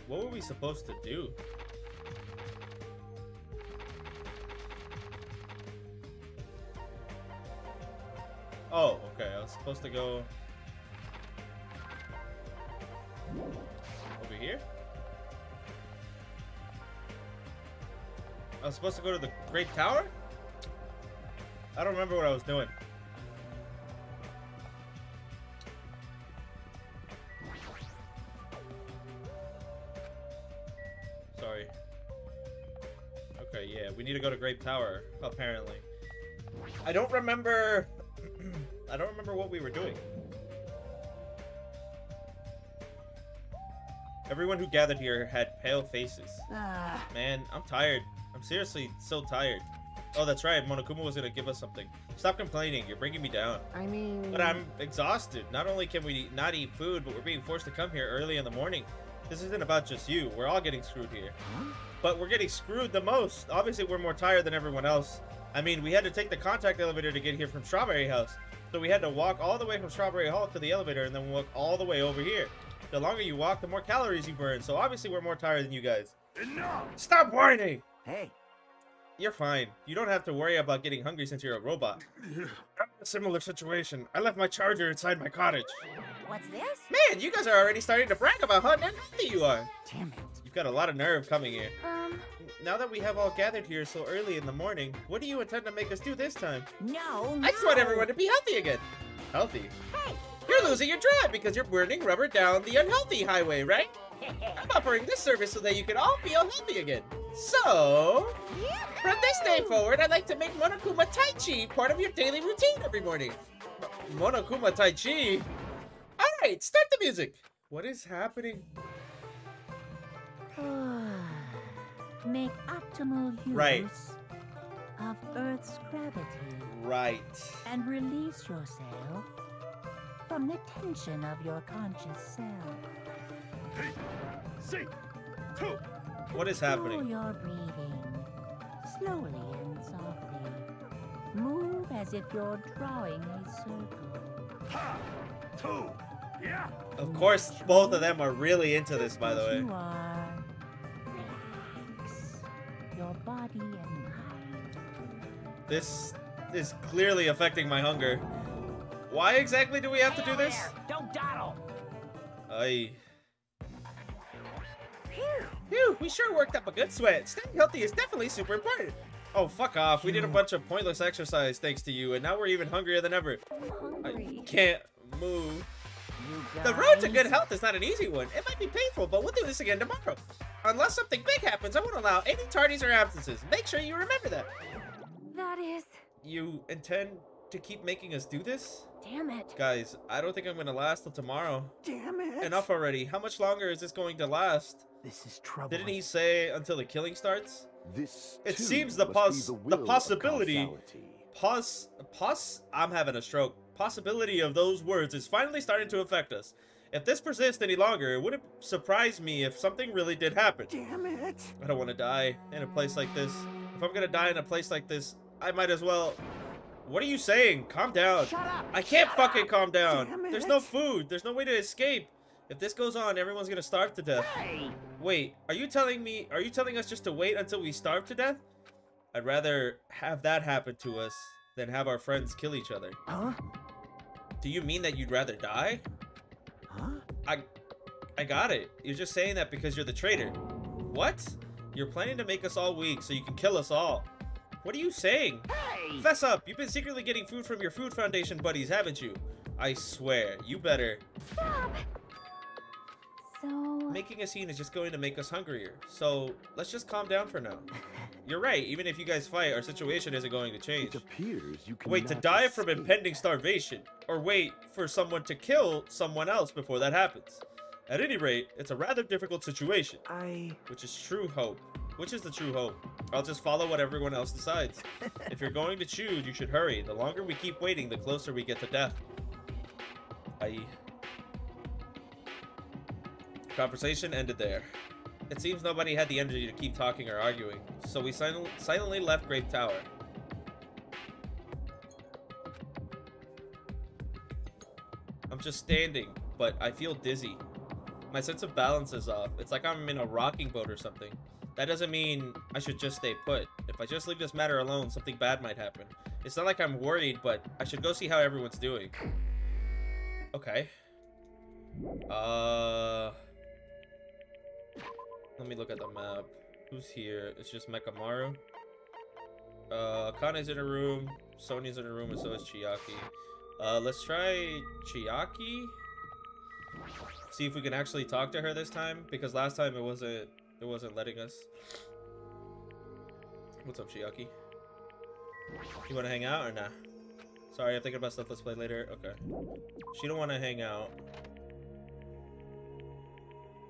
What were we supposed to do? Oh, okay. I was supposed to go over here. I was supposed to go to the Great Tower? I don't remember what I was doing. Sorry. Okay, yeah, we need to go to Great Tower, apparently. I don't remember... I don't remember what we were doing. Everyone who gathered here had pale faces. Man, I'm tired. I'm seriously so tired. Oh, that's right. Monokuma was gonna give us something. Stop complaining. You're bringing me down. I mean... But I'm exhausted. Not only can we not eat food, but we're being forced to come here early in the morning. This isn't about just you. We're all getting screwed here. Huh? But we're getting screwed the most. Obviously, we're more tired than everyone else. I mean, we had to take the contact elevator to get here from Strawberry House. So we had to walk all the way from Strawberry Hall to the elevator and then walk all the way over here. The longer you walk, the more calories you burn. So obviously, we're more tired than you guys. Enough! Stop whining! Hey. You're fine. You don't have to worry about getting hungry since you're a robot. I'm in a similar situation. I left my charger inside my cottage. What's this? Man, you guys are already starting to brag about how unhealthy you are. Damn it. You've got a lot of nerve coming here. Now that we have all gathered here so early in the morning, what do you intend to make us do this time? No. I just want everyone to be healthy again. Healthy? Hey. You're losing your drive because you're burning rubber down the unhealthy highway, right? I'm offering this service so that you can all feel healthy again. So, from this day forward, I'd like to make Monokuma Tai Chi part of your daily routine every morning. Monokuma Tai Chi? Alright, start the music. What is happening? Make optimal use Right. of Earth's gravity. Right. And release yourself from the tension of your conscious self. 3, 2. What is Control happening? your breathing, slowly and softly. Move as if you're drawing a circle. Ha! 2. Yeah. Of course, both of them are really into this, by the way. You are. Relax your body and mind. This is clearly affecting my hunger. Why exactly do we have to do this? Don't dawdle. Aye. Phew, we sure worked up a good sweat. Staying healthy is definitely super important. Oh, fuck off. We did a bunch of pointless exercise thanks to you, and now we're even hungrier than ever. I can't move. The road to good health is not an easy one. It might be painful, but we'll do this again tomorrow. Unless something big happens, I won't allow any tardies or absences. Make sure you remember that. That is. You intend to keep making us do this? Damn it. Guys, I don't think I'm gonna last till tomorrow. Damn it. Enough already. How much longer is this going to last? This is trouble. Didn't he say until the killing starts? This It too seems the must be will of possibility causality. I'm having a stroke. Possibility of those words is finally starting to affect us. If this persists any longer, it wouldn't surprise me if something really did happen. Damn it. I don't want to die in a place like this. If I'm gonna die in a place like this, I might as well... What are you saying? Calm down. Shut up. I can't fucking calm down. Damn There's no it. food. There's no way to escape. If this goes on, everyone's gonna starve to death. Hey. Wait, are you telling us just to wait until we starve to death? I'd rather have that happen to us than have our friends kill each other. Huh? Do you mean that you'd rather die? Huh? I got it. You're just saying that because you're the traitor. What? You're planning to make us all weak so you can kill us all. What are you saying? Hey. Fess up. You've been secretly getting food from your Food Foundation buddies, haven't you? I swear. You better. Stop. So. Making a scene is just going to make us hungrier. So, let's just calm down for now. You're right. Even if you guys fight, our situation isn't going to change. It appears you can Wait to die from impending starvation, or wait for someone to kill someone else before that happens. At any rate, it's a rather difficult situation. Which is true hope. Which is the true hope? I'll just follow what everyone else decides. If you're going to choose, you should hurry. The longer we keep waiting, the closer we get to death. Conversation ended there. It seems nobody had the energy to keep talking or arguing, so we silently left Great Tower. I'm just standing, but I feel dizzy. My sense of balance is off. It's like I'm in a rocking boat or something. That doesn't mean I should just stay put. If I just leave this matter alone, something bad might happen. It's not like I'm worried, but I should go see how everyone's doing. Okay. Let me look at the map. Who's here? It's just Mekamaru. Kane's in a room. Sonya's in a room, and so is Chiaki. Let's try Chiaki. See if we can actually talk to her this time, because last time it wasn't letting us. What's up, Chiaki? You want to hang out or nah? Sorry, I'm thinking about stuff. Let's play later. Okay. She don't want to hang out.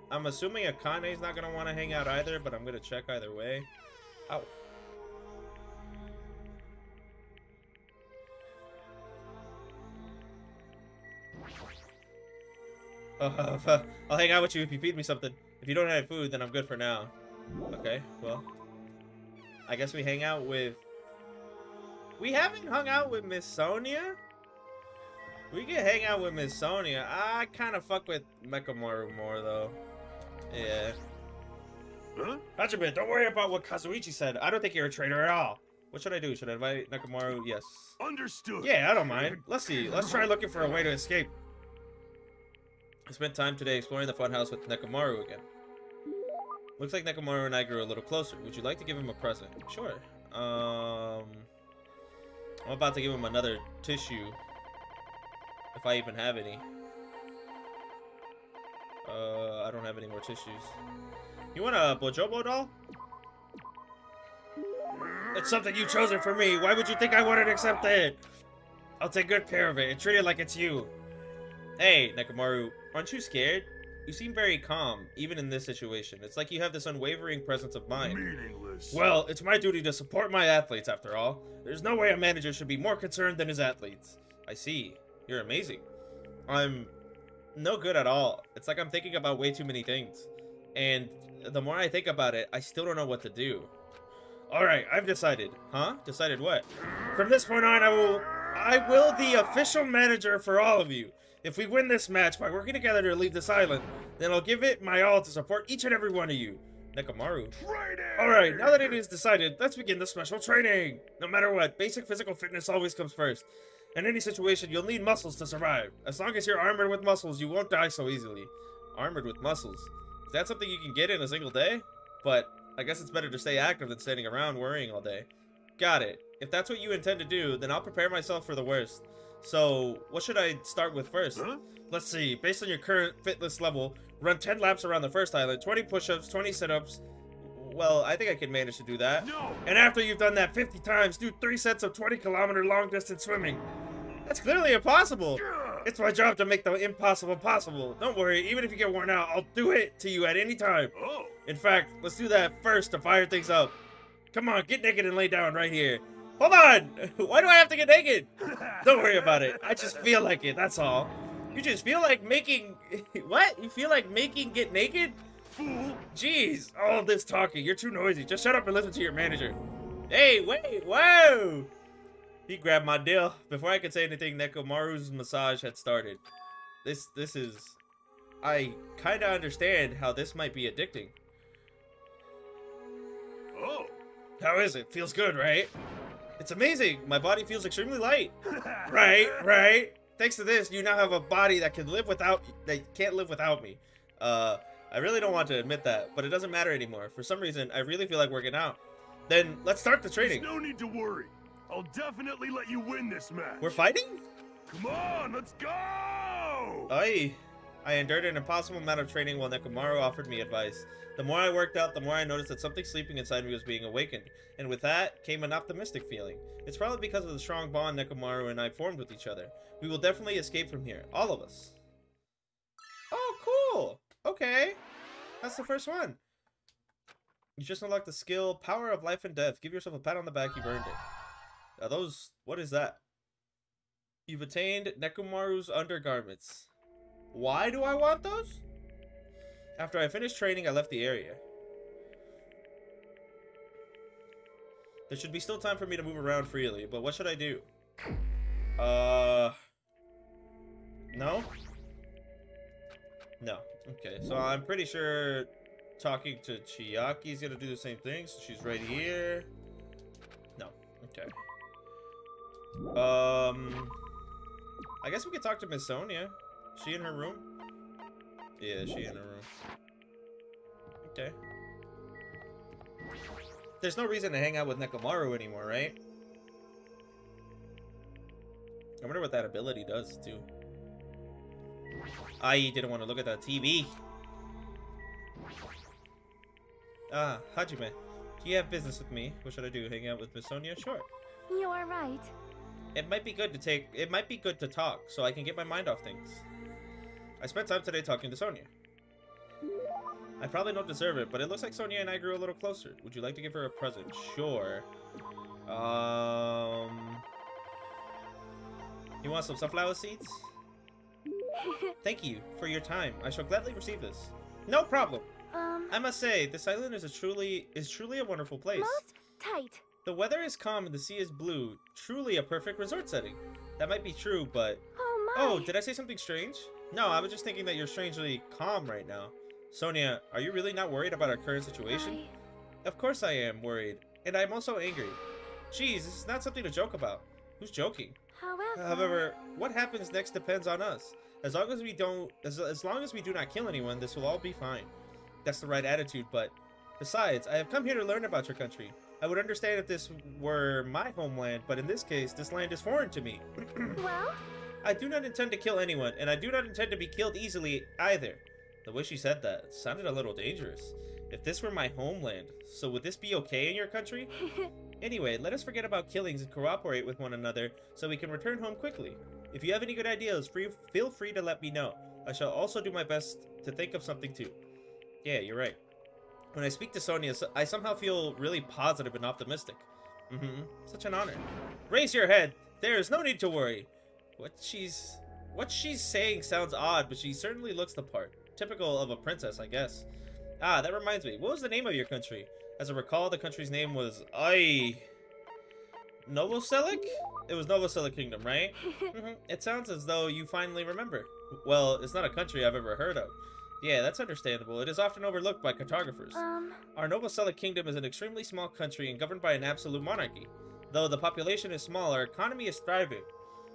I'm assuming Akane's not gonna want to hang out either, but I'm gonna check either way. Ow. I'll hang out with you if you feed me something. If you don't have food, then I'm good for now. Okay, well. I guess we hang out with... We haven't hung out with Miss Sonia? We can hang out with Miss Sonia. I kind of fuck with Mekamaru more, though. Yeah. Huh? Hajime, don't worry about what Kazuichi said. I don't think you're a traitor at all. What should I do? Should I invite Mekamaru? Yes. Understood. Yeah, I don't mind. Let's see. Let's try looking for a way to escape. I spent time today exploring the funhouse with Nekamaru again. Looks like Nekamaru and I grew a little closer. Would you like to give him a present? Sure. I'm about to give him another tissue. If I even have any. I don't have any more tissues. You want a Bojobo doll? It's something you've chosen for me. Why would you think I wouldn't accept it? I'll take good care of it and treat it like it's you. Hey, Nekamaru, aren't you scared? You seem very calm, even in this situation. It's like you have this unwavering presence of mind. Meaningless. Well, it's my duty to support my athletes, after all. There's no way a manager should be more concerned than his athletes. I see. You're amazing. I'm no good at all. It's like I'm thinking about way too many things. And the more I think about it, I still don't know what to do. Alright, I've decided. Huh? Decided what? From this point on, I will the official manager for all of you. If we win this match by working together to leave this island, then I'll give it my all to support each and every one of you. Nekamaru. Alright, now that it is decided, let's begin the special training. No matter what, basic physical fitness always comes first. In any situation, you'll need muscles to survive. As long as you're armored with muscles, you won't die so easily. Armored with muscles. Is that something you can get in a single day? But I guess it's better to stay active than standing around worrying all day. Got it. If that's what you intend to do, then I'll prepare myself for the worst. So, what should I start with first? Huh? Let's see. Based on your current fitness level, run 10 laps around the first island, 20 push-ups, 20 sit-ups. Well, I think I can manage to do that. No. And after you've done that 50 times, do 3 sets of 20-kilometer long-distance swimming. That's clearly impossible. It's my job to make the impossible possible. Don't worry, even if you get worn out, I'll do it to you at any time. Oh. In fact, let's do that first to fire things up. Come on, get naked and lay down right here. Hold on! Why do I have to get naked? Don't worry about it. I just feel like it, that's all. You just feel like making... What? You feel like making get naked? Fool. Jeez, all this talking. You're too noisy. Just shut up and listen to your manager. Hey, wait, whoa! He grabbed my deal. Before I could say anything, Nekamaru's massage had started. This is... I kind of understand how this might be addicting. Oh. How is it? Feels good, right? It's amazing. My body feels extremely light. Right. Thanks to this, you now have a body that can live without... that can't live without me. I really don't want to admit that, but it doesn't matter anymore. For some reason, I really feel like working out. Then, let's start the training. There's no need to worry. I'll definitely let you win this match. We're fighting? Come on, let's go! I endured an impossible amount of training while Nekamaru offered me advice. The more I worked out, the more I noticed that something sleeping inside me was being awakened. And with that came an optimistic feeling. It's probably because of the strong bond Nekamaru and I formed with each other. We will definitely escape from here. All of us. Oh, cool! Okay. That's the first one. You just unlocked the skill, Power of Life and Death. Give yourself a pat on the back, you've earned it. Are those... what is that? You've attained Nekamaru's undergarments. Why do I want those? After I finished training, I left the area. There should be still time for me to move around freely, but what should I do? No? No. Okay, so I'm pretty sure talking to Chiaki's gonna do the same thing, so she's right here. No. Okay. I guess we could talk to Miss Sonia. She in her room? Yeah, she in her room. Okay. There's no reason to hang out with Nekomaru anymore, right? I wonder what that ability does, too. I didn't want to look at that TV. Ah, Hajime. Do you have business with me? What should I do? Hang out with Miss Sonia? Sure. You are right. It might be good to talk, so I can get my mind off things. I spent time today talking to Sonia. I probably don't deserve it, but it looks like Sonia and I grew a little closer. Would you like to give her a present? Sure. You want some sunflower seeds? Thank you for your time. I shall gladly receive this. No problem. I must say, this island is truly a wonderful place. Most tight. The weather is calm and the sea is blue. Truly a perfect resort setting. That might be true, but... Oh my. Oh, did I say something strange? No, I was just thinking that you're strangely calm right now. Sonia, are you really not worried about our current situation? Of course I am worried. And I'm also angry. Jeez, this is not something to joke about. Who's joking? However, what happens next depends on us. As long as we do not kill anyone, this will all be fine. That's the right attitude, but... Besides, I have come here to learn about your country. I would understand if this were my homeland, but in this case, this land is foreign to me. Well? I do not intend to kill anyone, and I do not intend to be killed easily either. The way she said that sounded a little dangerous. If this were my homeland, so would this be okay in your country? Anyway, let us forget about killings and cooperate with one another so we can return home quickly. If you have any good ideas, feel free to let me know. I shall also do my best to think of something too. Yeah, you're right. When I speak to Sonia, I somehow feel really positive and optimistic. Such an honor. Raise your head. There is no need to worry. What she's saying sounds odd, but she certainly looks the part. Typical of a princess, I guess. Ah, that reminds me. What was the name of your country? As I recall, the country's name was... Novoselic? It was Novoselic Kingdom, right? It sounds as though you finally remember. Well, it's not a country I've ever heard of. Yeah, that's understandable. It is often overlooked by cartographers. Our Novoselic Kingdom is an extremely small country and governed by an absolute monarchy. Though the population is small, our economy is thriving,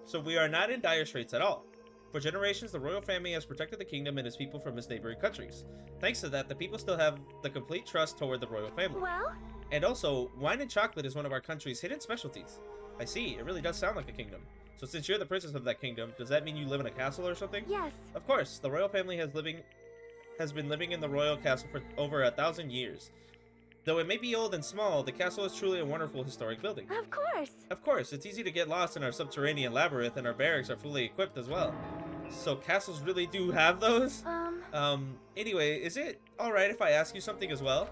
so we are not in dire straits at all. For generations, the royal family has protected the kingdom and its people from its neighboring countries. Thanks to that, the people still have the complete trust toward the royal family. Well? And also, wine and chocolate is one of our country's hidden specialties. I see, it really does sound like a kingdom. So since you're the princess of that kingdom, does that mean you live in a castle or something? Yes. Of course, the royal family has been living in the royal castle for over 1,000 years. Though it may be old and small, the castle is truly a wonderful historic building. Of course. Of course, it's easy to get lost in our subterranean labyrinth, and our barracks are fully equipped as well. So castles really do have those? Anyway, is it alright if I ask you something as well?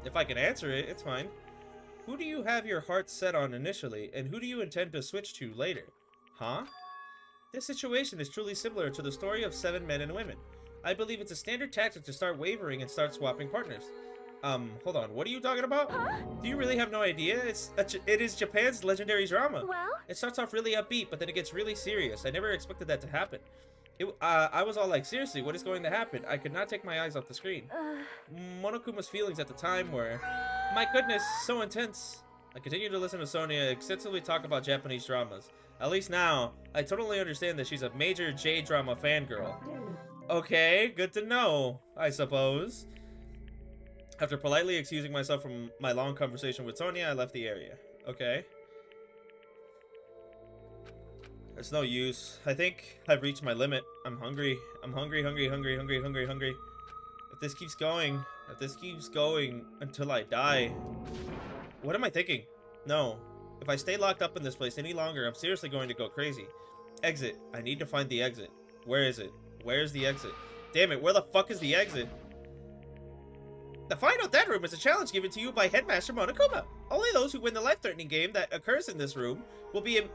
If I can answer it, it's fine. Who do you have your heart set on initially, and who do you intend to switch to later? Huh? This situation is truly similar to the story of 7 men and women. I believe it's a standard tactic to start wavering and start swapping partners. Hold on, what are you talking about? Huh? Do you really have no idea? It is Japan's legendary drama. Well? It starts off really upbeat, but then it gets really serious. I never expected that to happen. I was all like, seriously, what is going to happen? I could not take my eyes off the screen. Monokuma's feelings at the time were, my goodness, so intense. I continue to listen to Sonia extensively talk about Japanese dramas. At least now, I totally understand that she's a major J-drama fangirl. Okay, good to know, I suppose. After politely excusing myself from my long conversation with Sonia, I left the area. Okay. It's no use. I think I've reached my limit. I'm hungry. I'm hungry. If this keeps going until I die. What am I thinking? No. If I stay locked up in this place any longer, I'm seriously going to go crazy. Exit. I need to find the exit. Where is it? Where's the exit? Damn it, where the fuck is the exit? The final dead room is a challenge given to you by Headmaster Monokuma. Only those who win the life-threatening game that occurs in this room will be able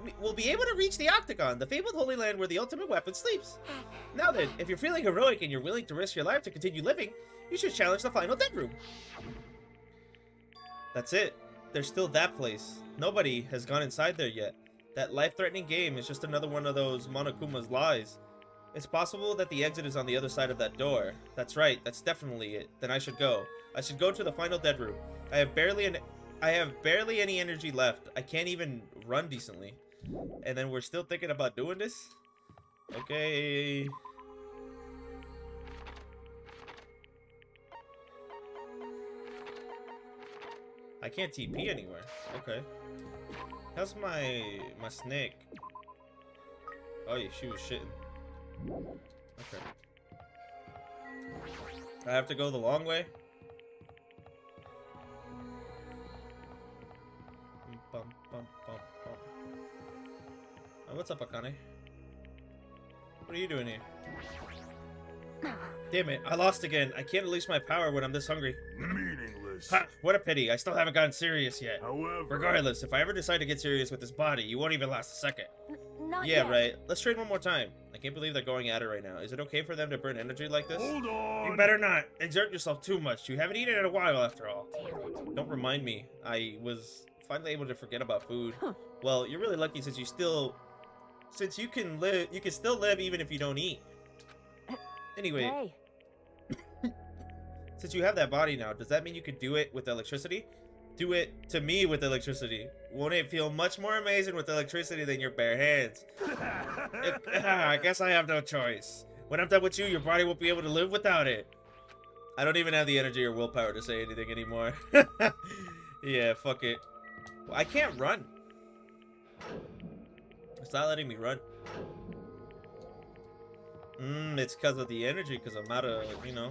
to reach the Octagon, the fabled Holy Land where the ultimate weapon sleeps. Now then, if you're feeling heroic and you're willing to risk your life to continue living, you should challenge the final dead room. That's it. There's still that place. Nobody has gone inside there yet. That life-threatening game is just another one of those Monokuma's lies. It's possible that the exit is on the other side of that door. That's right, that's definitely it. Then I should go. I should go to the final dead room. I have barely any energy left. I can't even run decently. And then we're still thinking about doing this? Okay. I can't TP anywhere. Okay. How's my snake? Oh yeah, she was shitting. Okay. I have to go the long way? Bum, bum, bum, bum. Oh, what's up, Akane? What are you doing here? Damn it, I lost again. I can't release my power when I'm this hungry. Meaningless. Ha! What a pity. I still haven't gotten serious yet. However, Regardless, if I ever decide to get serious with this body, you won't even last a second. Not Yeah, yet. right. Let's trade one more time. I can't believe they're going at it right now. Is it okay for them to burn energy like this? hold on. You better not. Exert yourself too much. You haven't eaten in a while, after all. Damn it. Don't remind me. I was finally able to forget about food. Well, you're really lucky since you can still live even if you don't eat. Anyway, Hey, since you have that body now, does that mean you could do it with electricity? Do it to me with electricity. Won't it feel much more amazing with electricity than your bare hands? I guess I have no choice. When I'm done with you, your body won't be able to live without it. I don't even have the energy or willpower to say anything anymore. Yeah, fuck it. Well, I can't run. It's not letting me run. It's because of the energy, because I'm out of,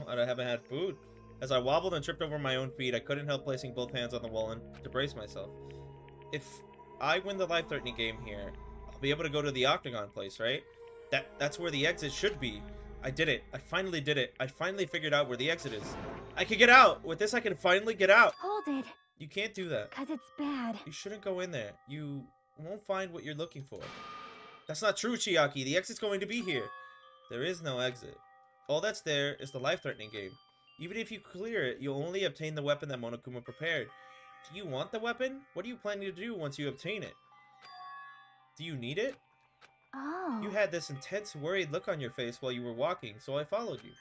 I haven't had food. As I wobbled and tripped over my own feet, I couldn't help placing both hands on the wall to brace myself. If I win the life-threatening game here, I'll be able to go to the Octagon place, right? That's where the exit should be. I did it. I finally did it. I finally figured out where the exit is. I can get out! With this, I can finally get out! hold it, You can't do that. 'cause it's bad. You shouldn't go in there. You won't find what you're looking for. That's not true, Chiaki. The exit's going to be here. There is no exit. All that's there is the life-threatening game. Even if you clear it, you'll only obtain the weapon that Monokuma prepared. Do you want the weapon? What are you planning to do once you obtain it? Do you need it? Oh. You had this intense, worried look on your face while you were walking, so I followed you.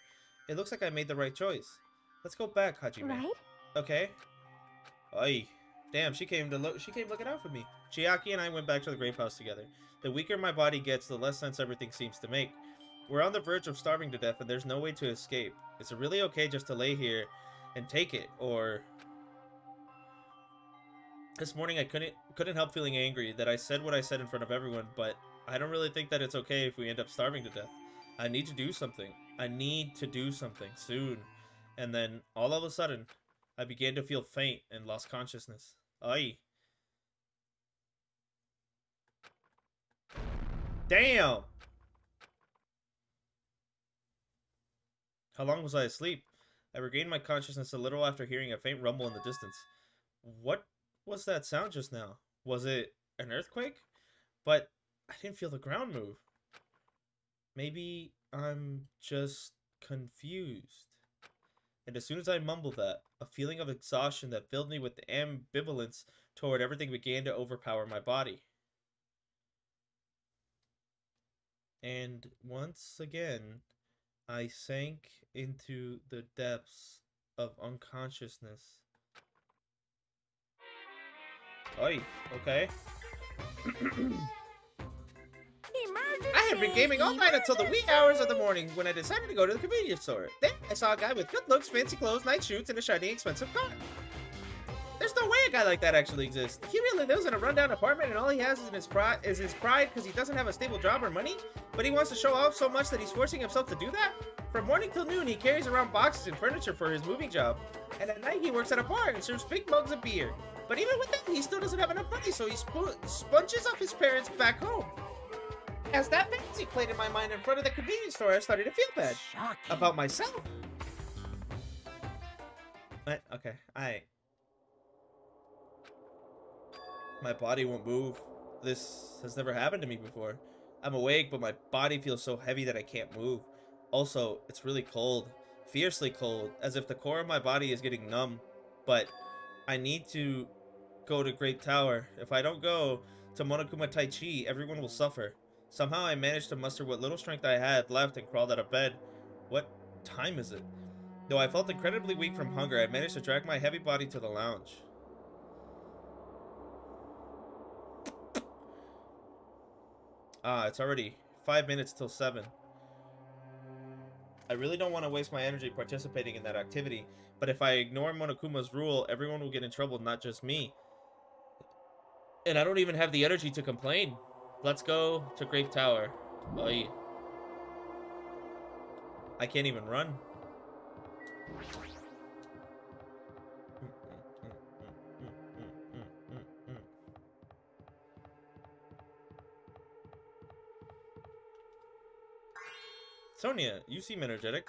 It looks like I made the right choice. Let's go back, Hajime. Right? Okay. Ay. Damn, she came looking out for me. Chiaki and I went back to the grape house together. The weaker my body gets, the less sense everything seems to make. We're on the verge of starving to death, and there's no way to escape. Is it really okay just to lay here and take it, or... This morning I couldn't help feeling angry that I said what I said in front of everyone, but I don't really think that it's okay if we end up starving to death. I need to do something. I need to do something soon. And then, all of a sudden, I began to feel faint and lost consciousness. Aye. Damn! How long was I asleep? I regained my consciousness a little after hearing a faint rumble in the distance. What was that sound just now? Was it an earthquake? But I didn't feel the ground move. Maybe I'm just confused. And as soon as I mumbled that, a feeling of exhaustion that filled me with ambivalence toward everything began to overpower my body. And once again, I sank into the depths of unconsciousness. Oi, okay. I had been gaming all night until the wee hours of the morning when I decided to go to the convenience store. Then I saw a guy with good looks, fancy clothes, nice shoes, and a shiny, expensive car. There's no way a guy like that actually exists. He really lives in a rundown apartment and all he has is his pride because he doesn't have a stable job or money, but he wants to show off so much that he's forcing himself to do that? From morning till noon, he carries around boxes and furniture for his moving job, and at night he works at a bar and serves big mugs of beer. But even with that, he still doesn't have enough money, so he sponges off his parents back home. As that fantasy played in my mind in front of the convenience store, I started to feel bad Shocking. about myself. Okay, my body won't move. This has never happened to me before. I'm awake, but my body feels so heavy that I can't move. Also, it's really cold. Fiercely cold, as if the core of my body is getting numb. But I need to go to Great Tower. If I don't go to Monokuma Taichi, everyone will suffer. Somehow I managed to muster what little strength I had left and crawled out of bed. What time is it? Though I felt incredibly weak from hunger, I managed to drag my heavy body to the lounge. Ah, it's already 5 minutes till 7. I really don't want to waste my energy participating in that activity, but if I ignore Monokuma's rule, everyone will get in trouble, not just me. And I don't even have the energy to complain. Let's go to Grape Tower. Oy. I can't even run. Sonia, you seem energetic.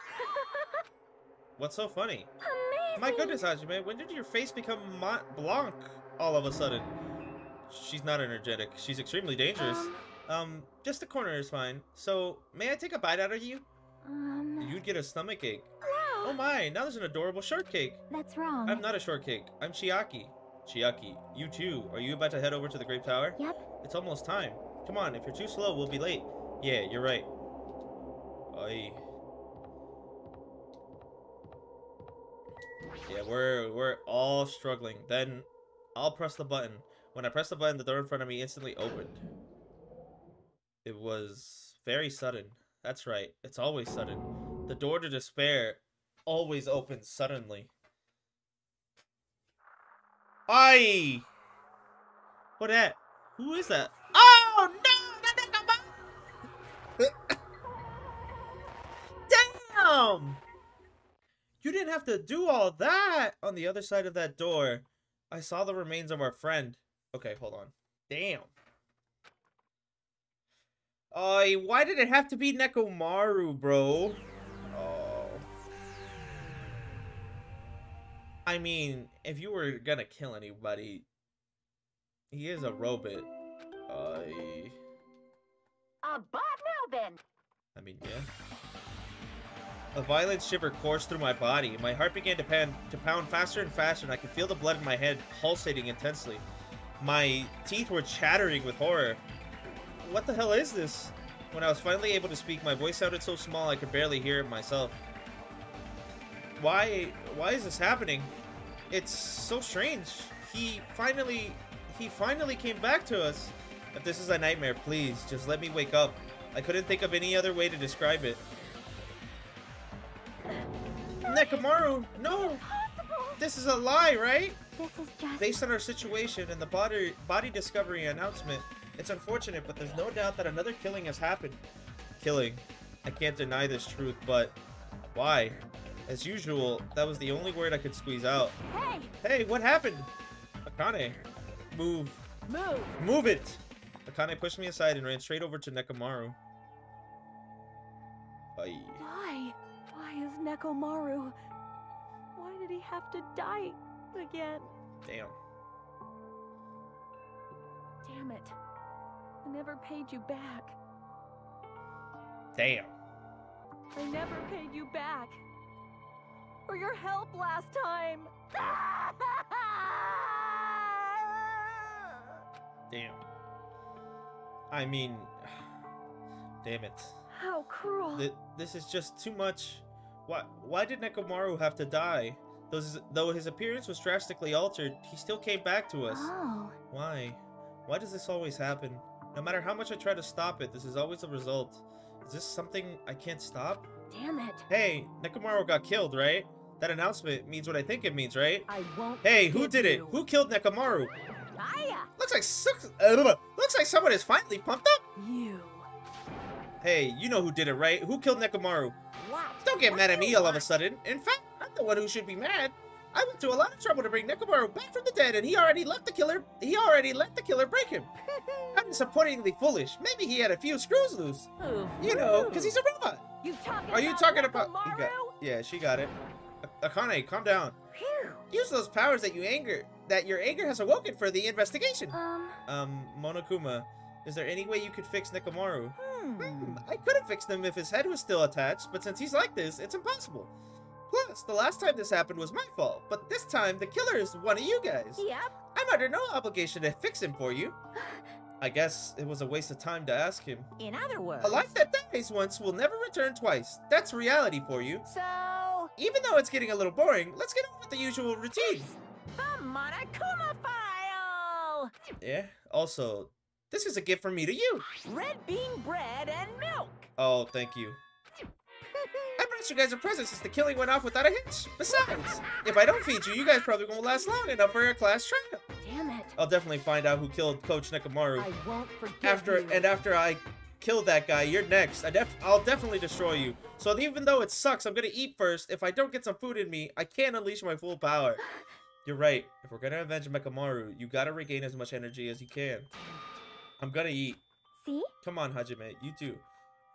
What's so funny? Amazing. My goodness, Hajime, when did your face become blanc all of a sudden? She's not energetic. She's extremely dangerous. Just a corner is fine. So, may I take a bite out of you? You'd get a stomach ache. No. Oh my, now there's an adorable shortcake. That's wrong. I'm not a shortcake. I'm Chiaki. Chiaki, you too. Are you about to head over to the Grape Tower? Yep. It's almost time. Come on, if you're too slow, we'll be late. Yeah, you're right. Oy. Yeah, we're all struggling. Then I'll press the button. When I pressed the button, the door in front of me instantly opened. It was very sudden. That's right. It's always sudden. The door to despair always opens suddenly. Aye! What that? Who is that? Oh no! Damn! You didn't have to do all that! On the other side of that door, I saw the remains of our friend. Okay, hold on. Damn. Why did it have to be Nekomaru, bro? Oh. I mean, if you were gonna kill anybody, he is a robot. A bot now then. I mean, yeah. A violent shiver coursed through my body. My heart began to pound faster and faster, and I could feel the blood in my head pulsating intensely. My teeth were chattering with horror. What the hell is this? When I was finally able to speak, my voice sounded so small I could barely hear it myself. Why is this happening? It's so strange. He finally came back to us. If this is a nightmare, please, just let me wake up. I couldn't think of any other way to describe it. Nekomaru, no! This is a lie, right? This is just... Based on our situation and the body discovery announcement, it's unfortunate, but there's no doubt that another killing has happened. Killing. I can't deny this truth, but why? As usual, that was the only word I could squeeze out. Hey! Hey, what happened? Akane, move. Move! Move it! Akane pushed me aside and ran straight over to Nekomaru. Aye. Why? Why is Nekomaru? Why did he have to die again? Damn. Damn it. I never paid you back. Damn. I never paid you back. For your help last time. Damn. I mean, damn it. How cruel. This is just too much. Why did Nekomaru have to die? Though his appearance was drastically altered, he still came back to us. Oh. Why? Why does this always happen? No matter how much I try to stop it, this is always the result. Is this something I can't stop? Damn it. Hey, Nekomaru got killed, right? That announcement means what I think it means, right? I won't. Hey, who did it? Who killed Nekomaru? Looks like someone is finally pumped up. You. Hey, you know who did it, right? Who killed Nekomaru? What? Don't get mad at me all of a sudden. In fact, I'm the one who should be mad. I went to a lot of trouble to bring Nekomaru back from the dead, and he already let the killer break him. I'm disappointingly foolish. Maybe he had a few screws loose. You know, because he's a robot. Are you talking about... Yeah, she got it. Akane, calm down. Use those powers that your anger has awoken for the investigation. Monokuma, is there any way you could fix Nekomaru? I could have fixed him if his head was still attached, but since he's like this, it's impossible. Plus, the last time this happened was my fault, but this time the killer is one of you guys. Yep. I'm under no obligation to fix him for you. I guess it was a waste of time to ask him. In other words... A life that dies once will never return twice. That's reality for you. So... Even though it's getting a little boring, let's get on with the usual routine. The Monokuma file! Yeah, also, this is a gift from me to you. Red bean bread and milk! Oh, thank you. I brought you guys a present since the killing went off without a hitch. Besides, if I don't feed you, you guys probably won't last long enough for a class trial. Damn it. I'll definitely find out who killed Coach Nekomaru. I won't forget you. After I kill that guy, you're next. I'll definitely destroy you. So even though it sucks, I'm gonna eat first. If I don't get some food in me, I can't unleash my full power. You're right. If we're gonna avenge Nekomaru, you gotta regain as much energy as you can. I'm gonna eat. See? Come on, Hajime, you too.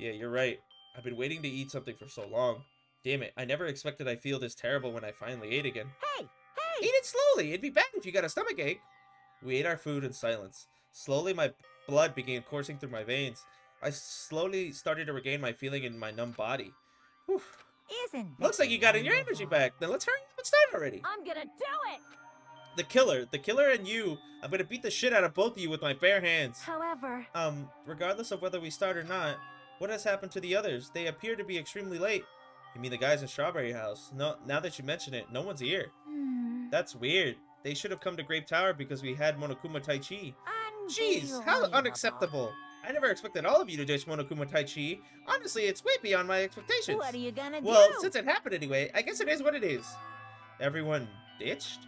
Yeah, you're right. I've been waiting to eat something for so long. Damn it, I never expected I'd feel this terrible when I finally ate again. Hey! Hey! Eat it slowly. It'd be bad if you got a stomachache. We ate our food in silence. Slowly, my blood began coursing through my veins. I slowly started to regain my feeling in my numb body. Whew. Isn't Looks like you got your energy back. Then let's hurry up and start already. I'm gonna do it! The killer and you. I'm gonna beat the shit out of both of you with my bare hands. However... Regardless of whether we start or not, what has happened to the others? They appear to be extremely late. You mean the guys in Strawberry House? No, now that you mention it, no one's here. That's weird. They should have come to Grape Tower because we had Monokuma Tai Chi. Jeez, how unacceptable. I never expected all of you to ditch Monokuma Tai Chi. Honestly, it's way beyond my expectations. What are you gonna do? Well, since it happened anyway, I guess it is what it is. Everyone ditched?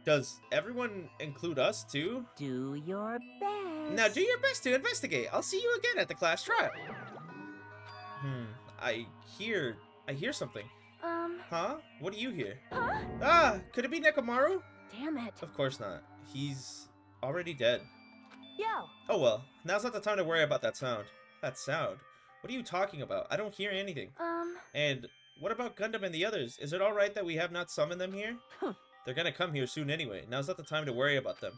Does everyone include us too? Do your best. Now do your best to investigate. I'll see you again at the class trial. I hear something. Huh? What do you hear? Huh? Ah, could it be Nekomaru? Damn it. Of course not. He's already dead. Yo. Oh well, now's not the time to worry about that sound. That sound? What are you talking about? I don't hear anything. And what about Gundam and the others? Is it alright that we have not summoned them here? They're gonna come here soon anyway. Now's not the time to worry about them.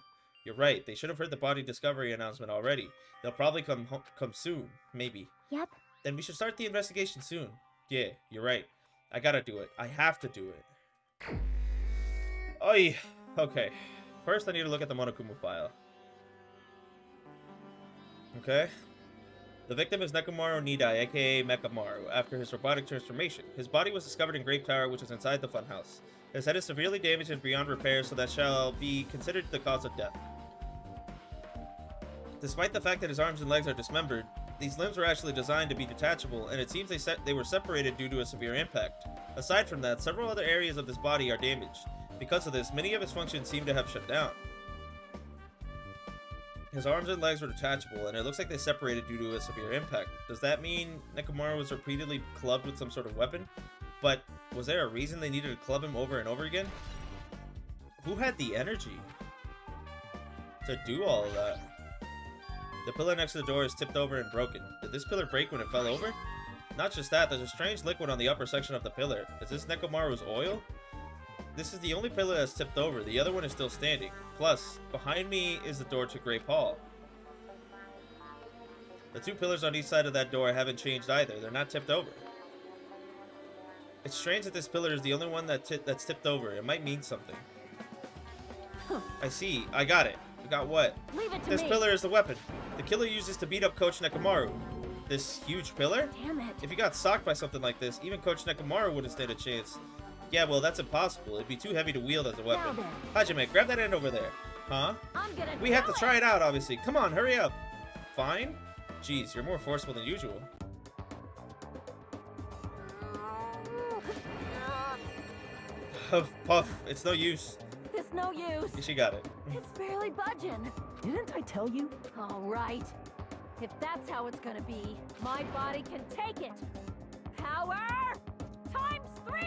You're right. They should have heard the body discovery announcement already. They'll probably come soon. Maybe. Yep. Then we should start the investigation soon. Yeah, you're right. I gotta do it. I have to do it. Oy. Okay. First, I need to look at the Monokuma file. Okay. The victim is Nekomaru Nidai, aka Mekamaru, after his robotic transformation. His body was discovered in Grape Tower, which is inside the funhouse. His head is severely damaged and beyond repair, so that shall be considered the cause of death. Despite the fact that his arms and legs are dismembered, these limbs were actually designed to be detachable, and it seems they were separated due to a severe impact. Aside from that, several other areas of his body are damaged. Because of this, many of his functions seem to have shut down. His arms and legs were detachable, and it looks like they separated due to a severe impact. Does that mean Nekomaru was repeatedly clubbed with some sort of weapon? But was there a reason they needed to club him over and over again? Who had the energy to do all of that? The pillar next to the door is tipped over and broken. Did this pillar break when it fell over? Not just that, there's a strange liquid on the upper section of the pillar. Is this Nekomaru's oil? This is the only pillar that's tipped over. The other one is still standing. Plus, behind me is the door to Grape Hall. The two pillars on each side of that door haven't changed either. They're not tipped over. It's strange that this pillar is the only one that's tipped over. It might mean something. I see. I got it. I got what? Leave it to This me. pillar is the weapon. The killer uses to beat up Coach Nekomaru. This huge pillar? Damn it. If you got socked by something like this, even Coach Nekomaru wouldn't stand a chance. Yeah, well, that's impossible. It'd be too heavy to wield as a weapon. Now Hajime, grab that end over there. Huh? I'm gonna We have to try it out, obviously. Come on, hurry up. Fine? Jeez, you're more forceful than usual. Puff, it's no use. It's no use. She got it. It's barely budging. Didn't I tell you? All right. If that's how it's gonna be, my body can take it. Power times 3.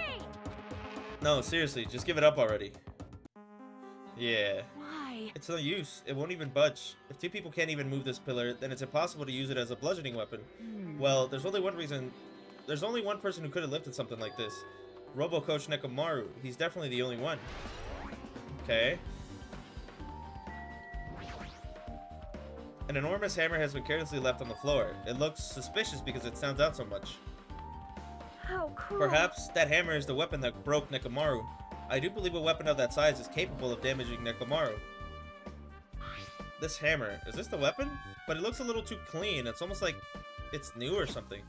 No, seriously, just give it up already. Yeah. Why? It's no use. It won't even budge. If two people can't even move this pillar, then it's impossible to use it as a bludgeoning weapon. Well, there's only one reason. There's only one person who could have lifted something like this. Robo Coach Nekomaru. He's definitely the only one. Okay. An enormous hammer has been carelessly left on the floor. It looks suspicious because it sounds out so much. How cool. Perhaps that hammer is the weapon that broke Nekomaru. I do believe a weapon of that size is capable of damaging Nekomaru. This hammer, is this the weapon? But it looks a little too clean. It's almost like it's new or something.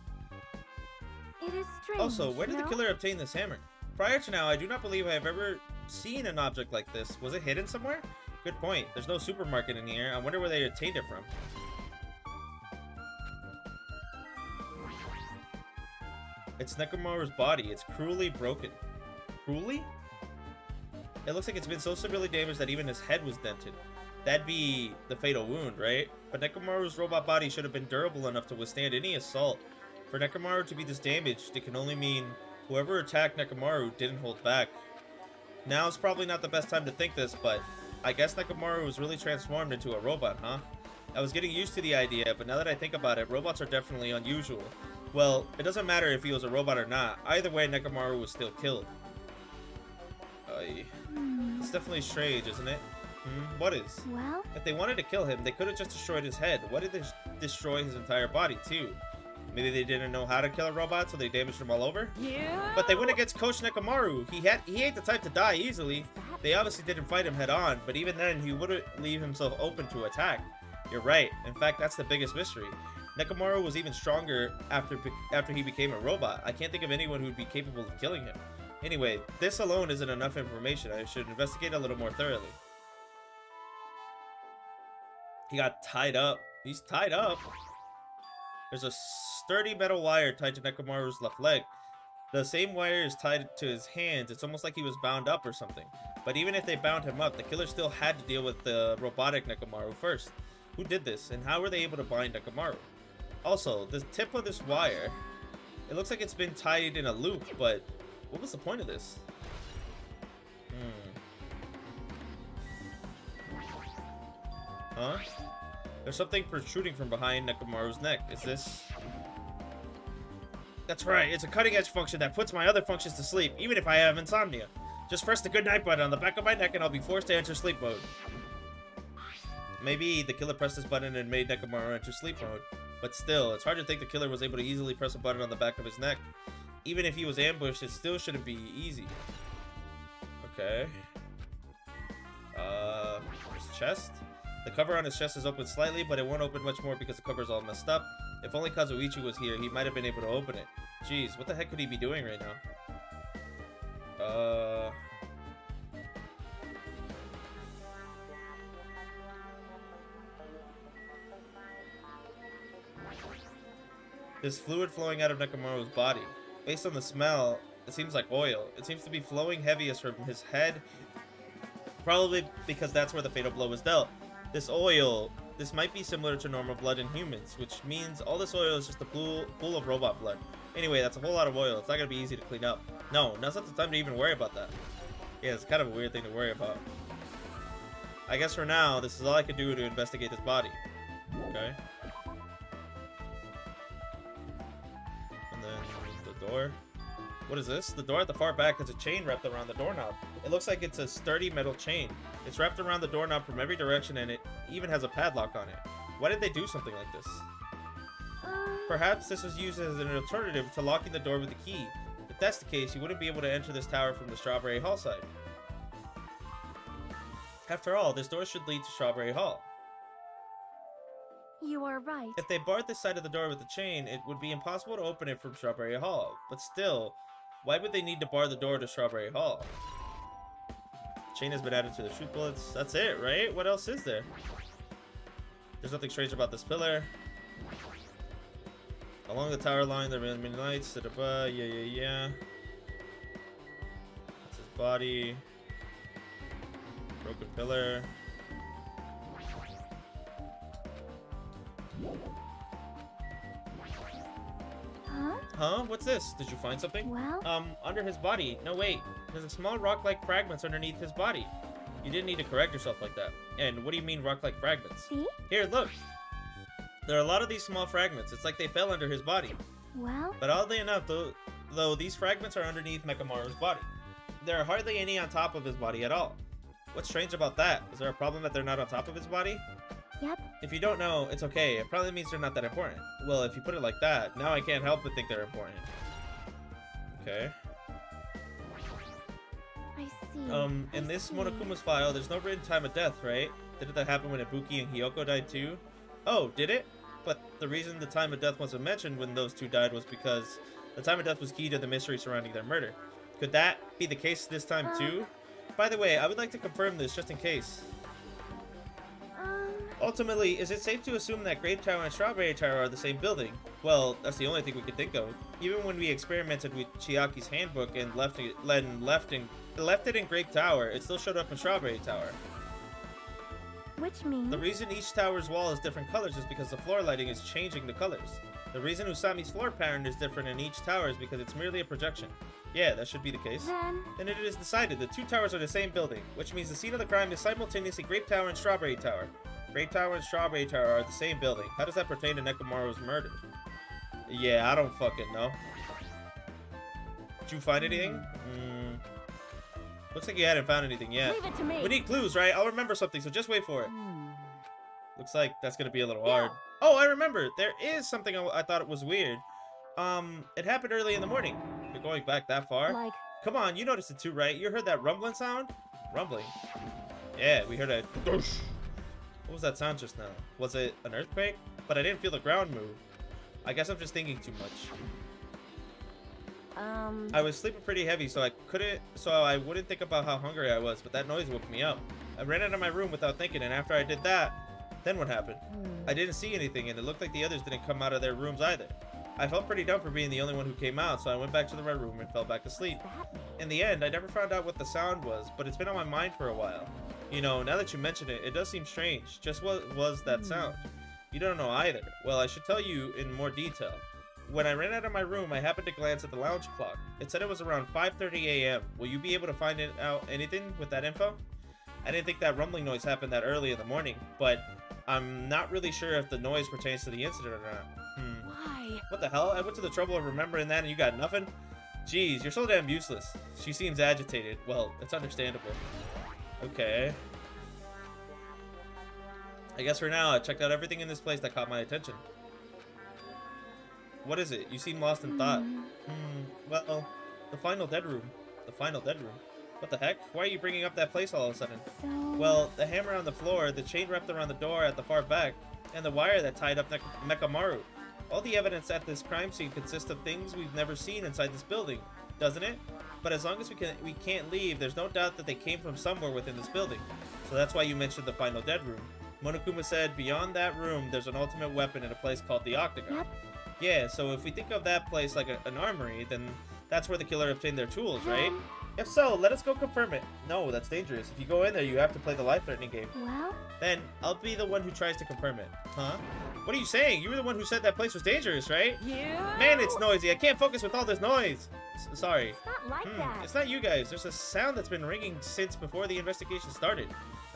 It is strange. Also, where did the no? killer obtain this hammer? Prior to now, I do not believe I have ever seen an object like this. Was it hidden somewhere? Good point. There's no supermarket in here. I wonder where they obtained it from. It's Nekomaru's body. It's cruelly broken. Cruelly? It looks like it's been so severely damaged that even his head was dented. That'd be the fatal wound, right? But Nekomaru's robot body should have been durable enough to withstand any assault. For Nekomaru to be this damaged, it can only mean whoever attacked Nekomaru didn't hold back. Now's probably not the best time to think this, but I guess Nekomaru was really transformed into a robot, huh? I was getting used to the idea, but now that I think about it, robots are definitely unusual. Well, it doesn't matter if he was a robot or not. Either way, Nekomaru was still killed. It's definitely strange, isn't it? What is? Well, If they wanted to kill him, they could have just destroyed his head. Why did they destroy his entire body, too? Maybe they didn't know how to kill a robot, so they damaged him all over? But they went against Coach Nekomaru. He ain't the type to die easily. They obviously didn't fight him head on, but even then, he wouldn't leave himself open to attack. You're right. In fact, that's the biggest mystery. Nekomaru was even stronger after he became a robot. I can't think of anyone who would be capable of killing him. Anyway, this alone isn't enough information. I should investigate a little more thoroughly. He got tied up. He's tied up. There's a sturdy metal wire tied to Nekomaru's left leg. The same wire is tied to his hands. It's almost like he was bound up or something. But even if they bound him up, the killer still had to deal with the robotic Nekomaru first. Who did this, and how were they able to bind Nekomaru? Also, the tip of this wire, it looks like it's been tied in a loop, but what was the point of this? Huh? There's something protruding from behind Nekomaru's neck. Is this... That's right, it's a cutting-edge function that puts my other functions to sleep, even if I have insomnia. Just press the good night button on the back of my neck and I'll be forced to enter sleep mode. Maybe the killer pressed this button and made Nekomaru enter sleep mode. But still, it's hard to think the killer was able to easily press a button on the back of his neck. Even if he was ambushed, it still shouldn't be easy. Okay. His chest? The cover on his chest is open slightly, but it won't open much more because the cover's all messed up. If only Kazuichi was here, he might have been able to open it. Jeez, what the heck could he be doing right now? There's fluid flowing out of Nekomaru's body. Based on the smell, it seems like oil. It seems to be flowing heaviest from his head, probably because that's where the fatal blow was dealt. This might be similar to normal blood in humans, which means all this oil is just a pool of robot blood. Anyway, that's a whole lot of oil. It's not going to be easy to clean up. No, now's not the time to even worry about that. Yeah, it's kind of a weird thing to worry about. I guess for now, this is all I can do to investigate this body. Okay. And then the door. What is this? The door at the far back has a chain wrapped around the doorknob. It looks like it's a sturdy metal chain. It's wrapped around the doorknob from every direction and it even has a padlock on it. Why did they do something like this? Perhaps this was used as an alternative to locking the door with the key. If that's the case, you wouldn't be able to enter this tower from the Strawberry Hall side. After all, this door should lead to Strawberry Hall. you are right. If they barred this side of the door with the chain, it would be impossible to open it from Strawberry Hall. But still, why would they need to bar the door to Strawberry Hall? Chain has been added to the shoot bullets. That's it, right? What else is there? There's nothing strange about this pillar. Along the tower line, there are many lights. Yeah. That's his body. Broken pillar. Huh? What's this? Did you find something? Well? Under his body. No, wait. There's a small rock-like fragments underneath his body. You didn't need to correct yourself like that. And what do you mean rock-like fragments? See? Here, look. There are a lot of these small fragments. It's like they fell under his body. Well? But oddly enough, though these fragments are underneath Nekomaru's body. There are hardly any on top of his body at all. What's strange about that? Is there a problem that they're not on top of his body? Yep. If you don't know, it's okay. It probably means they're not that important. Well, if you put it like that, now I can't help but think they're important. Okay. I I see. In this Monokuma's file, there's no written time of death, right? Didn't that happen when Ibuki and Hiyoko died too? Oh, did it? But the reason the time of death wasn't mentioned when those two died was because the time of death was key to the mystery surrounding their murder. Could that be the case this time too? By the way, I would like to confirm this just in case. Ultimately, is it safe to assume that Grape Tower and Strawberry Tower are the same building? Well, that's the only thing we could think of. Even when we experimented with Chiaki's handbook and left it in Grape Tower, it still showed up in Strawberry Tower. Which means... The reason each tower's wall is different colors is because the floor lighting is changing the colors. The reason Usami's floor pattern is different in each tower is because it's merely a projection. Yeah, that should be the case. Then it is decided the two towers are the same building, which means the scene of the crime is simultaneously Grape Tower and Strawberry Tower. Grape Tower and Strawberry Tower are the same building. How does that pertain to Nekomaru's murder? Yeah, I don't fucking know. Did you find anything? Looks like you hadn't found anything yet. Leave it to me. We need clues, right? I'll remember something, so just wait for it. Looks like that's gonna be a little hard. Oh, I remember. There is something I thought it was weird. It happened early in the morning. You're going back that far? Like... Come on, you noticed it too, right? You heard that rumbling sound? Rumbling? Yeah, we heard a... What was that sound just now? Was it an earthquake? But I didn't feel the ground move. I guess I'm just thinking too much. I was sleeping pretty heavy, so I wouldn't think about how hungry I was, but that noise woke me up. I ran out of my room without thinking, and after I did that, then what happened? I didn't see anything, and it looked like the others didn't come out of their rooms either. I felt pretty dumb for being the only one who came out, so I went back to the red room and fell back asleep. In the end, I never found out what the sound was, but it's been on my mind for a while. You know, now that you mention it, it does seem strange. Just what was that sound? You don't know either. Well, I should tell you in more detail. When I ran out of my room, I happened to glance at the lounge clock. It said it was around 5:30 a.m. Will you be able to find out anything with that info? I didn't think that rumbling noise happened that early in the morning, but I'm not really sure if the noise pertains to the incident or not. Why? What the hell? I went to the trouble of remembering that and you got nothing? Jeez, you're so damn useless. She seems agitated. Well, it's understandable. Okay. I guess for now, I checked out everything in this place that caught my attention. What is it? You seem lost in thought. Well, the final dead room. The final dead room. What the heck? Why are you bringing up that place all of a sudden? Well, the hammer on the floor, the chain wrapped around the door at the far back, and the wire that tied up Nekomaru. All the evidence at this crime scene consists of things we've never seen inside this building, doesn't it? But as long as we can't leave, there's no doubt that they came from somewhere within this building. So that's why you mentioned the final dead room. Monokuma said, beyond that room, there's an ultimate weapon in a place called the Octagon. Yep. Yeah, so if we think of that place like an armory, then that's where the killer obtained their tools, right? If so, let us go confirm it. No, that's dangerous. If you go in there, you have to play the life-threatening game. Well? Then, I'll be the one who tries to confirm it. Huh? What are you saying? You were the one who said that place was dangerous, right? You? Man, it's noisy. I can't focus with all this noise. Sorry. It's not like that. It's not you guys. There's a sound that's been ringing since before the investigation started.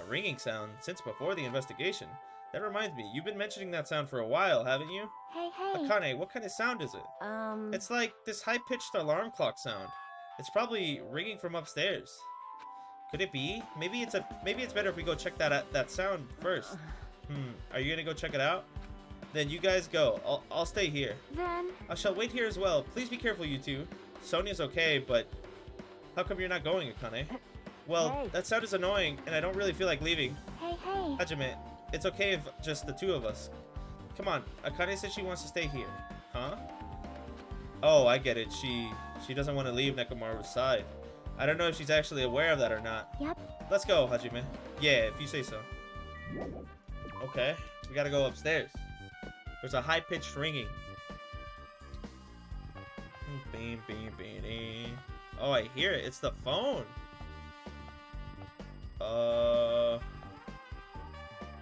A ringing sound since before the investigation. That reminds me, you've been mentioning that sound for a while, haven't you? Hey. Akane, what kind of sound is it? It's like this high-pitched alarm clock sound. It's probably ringing from upstairs. Could it be? Maybe it's better if we go check that sound first. Are you gonna go check it out? Then you guys go. I'll stay here. Then? I shall wait here as well. Please be careful, you two. Sonia's okay, but how come you're not going, Akane? Well, Hey. that sound is annoying, and I don't really feel like leaving. Hey. Hajime, it's okay if just the two of us. Come on, Akane said she wants to stay here. Huh? Oh, I get it. She doesn't want to leave Nekomaru's side. I don't know if she's actually aware of that or not. Yep. Let's go, Hajime. Yeah, if you say so. Okay, we gotta go upstairs. There's a high-pitched ringing. Oh, I hear it. It's the phone.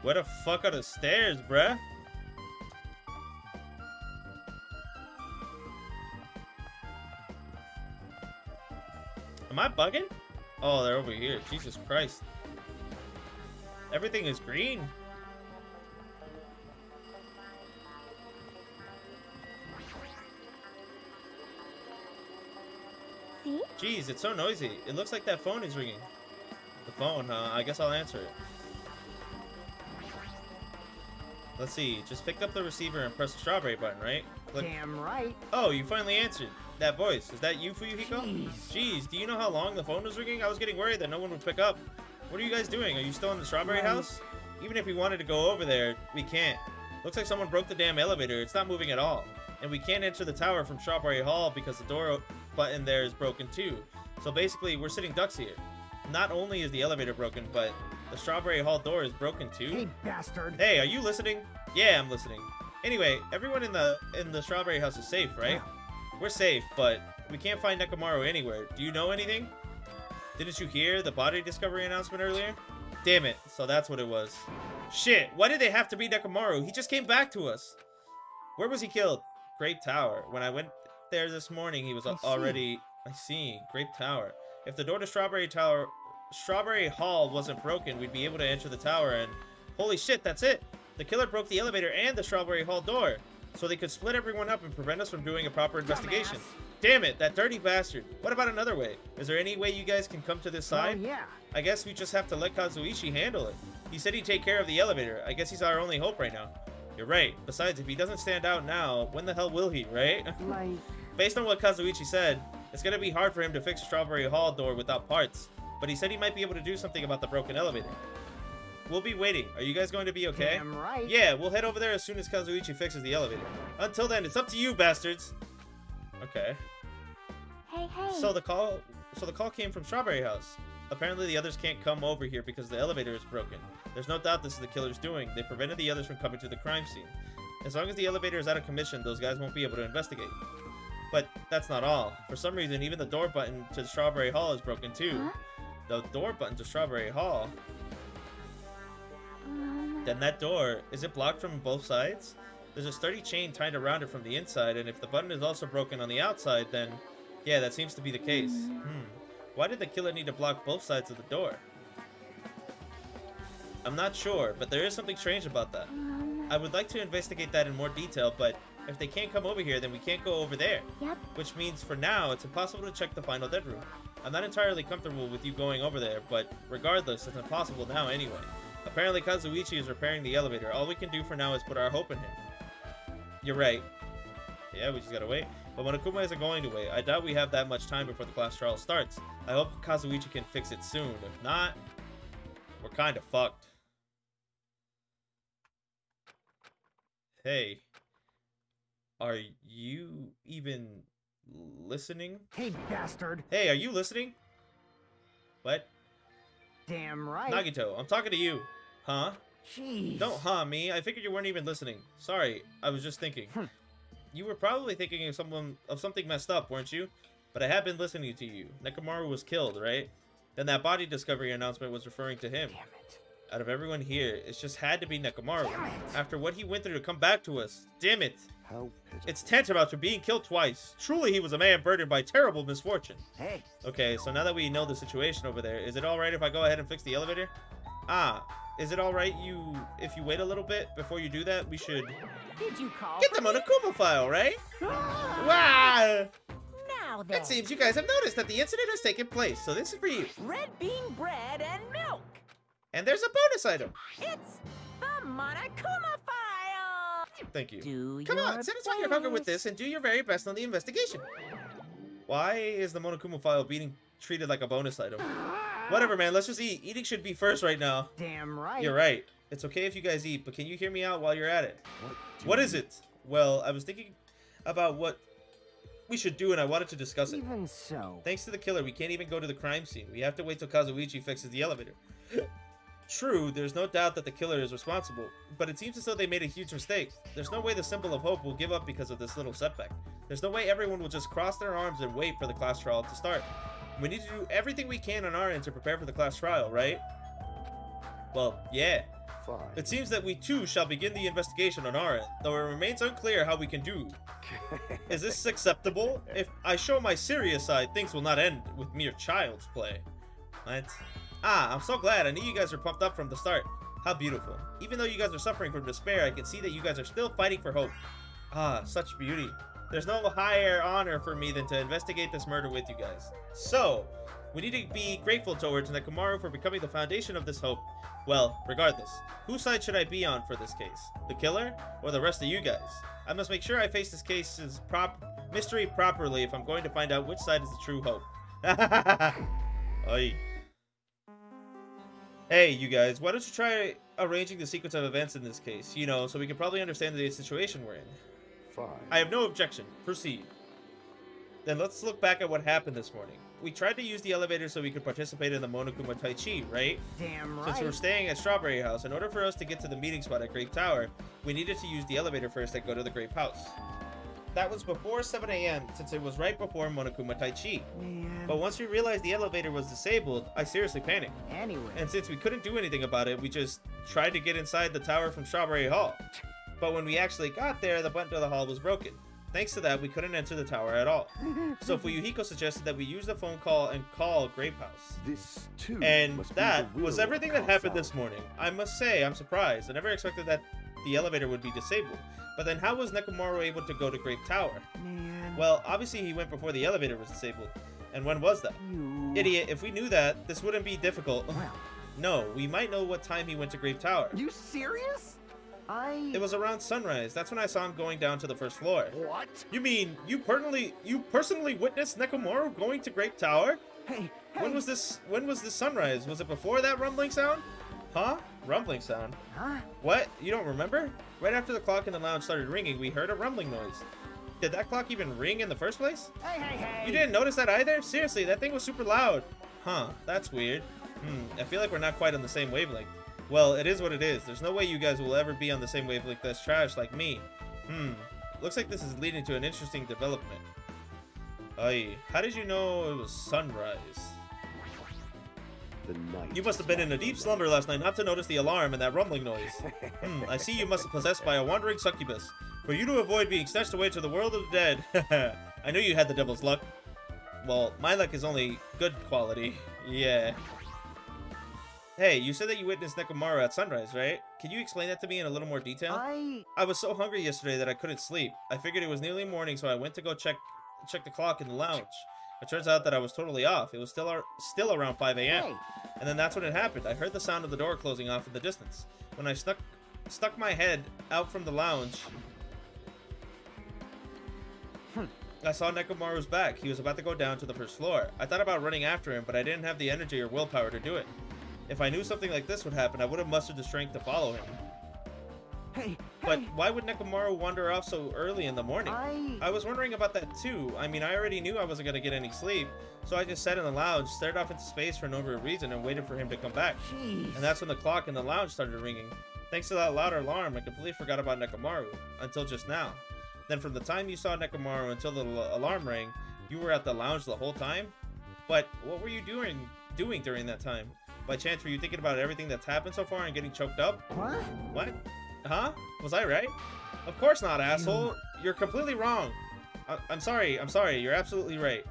Where the fuck are the stairs, bruh? Am I bugging? Oh, they're over here. Jesus Christ. Everything is green. See? Jeez, it's so noisy. It looks like that phone is ringing. The phone, huh? I guess I'll answer it. Let's see. Just pick up the receiver and press the strawberry button, right? Click. Damn right. Oh, you finally answered. that voice. Is that you, Fuyuhiko? Jeez, do you know how long the phone was ringing? I was getting worried that no one would pick up. What are you guys doing? Are you still in the strawberry house? Even if we wanted to go over there, we can't. Looks like someone broke the damn elevator. It's not moving at all. And we can't enter the tower from Strawberry Hall because the door button there is broken too. So basically, we're sitting ducks here. Not only is the elevator broken, but the Strawberry Hall door is broken too. Hey, bastard. Hey, are you listening? Yeah, I'm listening. Anyway, everyone in the Strawberry House is safe, right? We're safe, but we can't find Nekomaru anywhere. Do you know anything? Didn't you hear the body discovery announcement earlier? Damn it, so that's what it was. Shit, why did they have to be Nekomaru? He just came back to us. Where was he killed? Grape Tower. When I went there this morning, he was already... I see. Grape Tower. If the door to Strawberry Hall wasn't broken, we'd be able to enter the tower and... Holy shit, that's it! The killer broke the elevator and the Strawberry Hall door, so they could split everyone up and prevent us from doing a proper investigation. Damn it, that dirty bastard. What about another way? Is there any way you guys can come to this side? Yeah. I guess we just have to let Kazuichi handle it. He said he'd take care of the elevator. I guess he's our only hope right now. You're right. Besides, if he doesn't stand out now, when the hell will he, right? Like... Based on what Kazuichi said, it's gonna be hard for him to fix Strawberry Hall door without parts. But he said he might be able to do something about the broken elevator. We'll be waiting. Are you guys going to be okay? Damn right. Yeah, we'll head over there as soon as Kazuichi fixes the elevator. Until then, it's up to you, bastards. Okay. Hey, hey. So the call came from Strawberry House. Apparently the others can't come over here because the elevator is broken. There's no doubt this is the killer's doing. They prevented the others from coming to the crime scene. As long as the elevator is out of commission, those guys won't be able to investigate. But that's not all. For some reason, even the door button to the Strawberry Hall is broken too. Huh? The door button to Strawberry Hall? Then that door, is it blocked from both sides? There's a sturdy chain tied around it from the inside, and if the button is also broken on the outside, then... Yeah, that seems to be the case. Why did the killer need to block both sides of the door? I'm not sure, but there is something strange about that. I would like to investigate that in more detail, but if they can't come over here, then we can't go over there. Yep. Which means, for now, it's impossible to check the final dead room. I'm not entirely comfortable with you going over there, but regardless, it's impossible now anyway. Apparently Kazuichi is repairing the elevator. All we can do for now is put our hope in him. You're right. Yeah, we just gotta wait. But Monokuma isn't going to wait. I doubt we have that much time before the class trial starts. I hope Kazuichi can fix it soon. If not, we're kinda fucked. Hey. Are you even listening? Hey, bastard. Hey, are you listening? What? Damn right. Nagito, I'm talking to you. Huh? Jeez. Don't me. I figured you weren't even listening. Sorry, I was just thinking. You were probably thinking of something messed up, weren't you? But I have been listening to you. Nekomaru was killed, right? Then that body discovery announcement was referring to him. Damn it. Out of everyone here, it's just had to be Nekomaru. Damn it. After what he went through to come back to us. Damn it. How pitiful. It's tantamount to being killed twice. Truly, he was a man burdened by terrible misfortune. Hey. Okay, so now that we know the situation over there, is it alright if I go ahead and fix the elevator? Is it alright if you wait a little bit before you do that? We should Did you call get for them on me? a Kuma file, right? Ah! Wow! Now then. It seems you guys have noticed that the incident has taken place, so this is for you. Red bean bread and milk. And there's a bonus item. It's the Monokuma file. Thank you. Do Come on, your satisfy your hunger with best. this and do your very best on the investigation. Why is the Monokuma file being treated like a bonus item? Whatever, man. Let's just eat. Eating should be first right now. Damn right. You're right. It's okay if you guys eat, but can you hear me out while you're at it? What What is it? Well, I was thinking about what we should do, and I wanted to discuss it. Even so. Thanks to the killer, we can't even go to the crime scene. We have to wait till Kazuichi fixes the elevator. True, there's no doubt that the killer is responsible, but it seems as though they made a huge mistake. There's no way the Symbol of Hope will give up because of this little setback. There's no way everyone will just cross their arms and wait for the class trial to start. We need to do everything we can on our end to prepare for the class trial, right? Well, yeah. Fine. It seems that we too shall begin the investigation on our end, though it remains unclear how we can do. Is this acceptable? If I show my serious side, things will not end with mere child's play. What? I'm so glad. I knew you guys were pumped up from the start. How beautiful. Even though you guys are suffering from despair, I can see that you guys are still fighting for hope. Such beauty. There's no higher honor for me than to investigate this murder with you guys. So, we need to be grateful towards Nekomaru for becoming the foundation of this hope. Well, regardless, whose side should I be on for this case? The killer or the rest of you guys? I must make sure I face this case's mystery properly if I'm going to find out which side is the true hope. Oy. Hey, you guys, why don't you try arranging the sequence of events in this case, you know, so we can probably understand the situation we're in. Fine. I have no objection. Proceed. Then let's look back at what happened this morning. We tried to use the elevator so we could participate in the Monokuma Tai Chi, right? Damn right. Since we're staying at Strawberry House, in order for us to get to the meeting spot at Grape Tower, we needed to use the elevator first and go to the Grape House. That was before 7 a.m. since it was right before Monokuma Tai Chi. Man. But once we realized the elevator was disabled, I seriously panicked. Anyway. And since we couldn't do anything about it, we just tried to get inside the tower from Strawberry Hall. But when we actually got there, the button to the hall was broken. Thanks to that, we couldn't enter the tower at all. So Fuyuhiko suggested that we use the phone call and call Grape House. This too. And must be that the will was of everything that happened Kasawa. this morning. I must say, I'm surprised. I never expected that the elevator would be disabled. But then how was Nekomaru able to go to Grape Tower? Man. Well, obviously he went before the elevator was disabled. And when was that? You... Idiot, if we knew that, this wouldn't be difficult. Well. No, we might know what time he went to Grape Tower. You serious? It was around sunrise. That's when I saw him going down to the first floor. What? You mean you personally witnessed Nekomaru going to Grape Tower? Hey, When was this sunrise? Was it before that rumbling sound? Huh? Rumbling sound? Huh? What? You don't remember? Right after the clock in the lounge started ringing, we heard a rumbling noise. Did that clock even ring in the first place? Hey. You didn't notice that either? Seriously, that thing was super loud. Huh, that's weird. I feel like we're not quite on the same wavelength. Well, it is what it is. There's no way you guys will ever be on the same wavelength as trash like me. Looks like this is leading to an interesting development. Aye, how did you know it was sunrise? The night. You must have been in a deep slumber last night not to notice the alarm and that rumbling noise. I see you must have possessed by a wandering succubus. For you to avoid being snatched away to the world of the dead. I knew you had the devil's luck. Well, my luck is only good quality. Yeah. Hey, you said that you witnessed Nekomaru at sunrise, right? Can you explain that to me in a little more detail? I was so hungry yesterday that I couldn't sleep. I figured it was nearly morning, so I went to go check the clock in the lounge. It turns out that I was totally off. It was still around 5 a.m. Hey. And then that's when it happened. I heard the sound of the door closing off in the distance. When I stuck my head out from the lounge, I saw Nekomaru's back. He was about to go down to the first floor. I thought about running after him, but I didn't have the energy or willpower to do it. If I knew something like this would happen, I would have mustered the strength to follow him. Hey. But why would Nekomaru wander off so early in the morning? I was wondering about that too. I mean, I already knew I wasn't going to get any sleep, so I just sat in the lounge, stared off into space for no real reason, and waited for him to come back. Jeez. And that's when the clock in the lounge started ringing. Thanks to that louder alarm, I completely forgot about Nekomaru, until just now. Then from the time you saw Nekomaru until the alarm rang, you were at the lounge the whole time? But what were you doing during that time? By chance, were you thinking about everything that's happened so far and getting choked up? What? What? Huh? Was I right? Of course not, asshole. You're completely wrong. I'm sorry. You're absolutely right.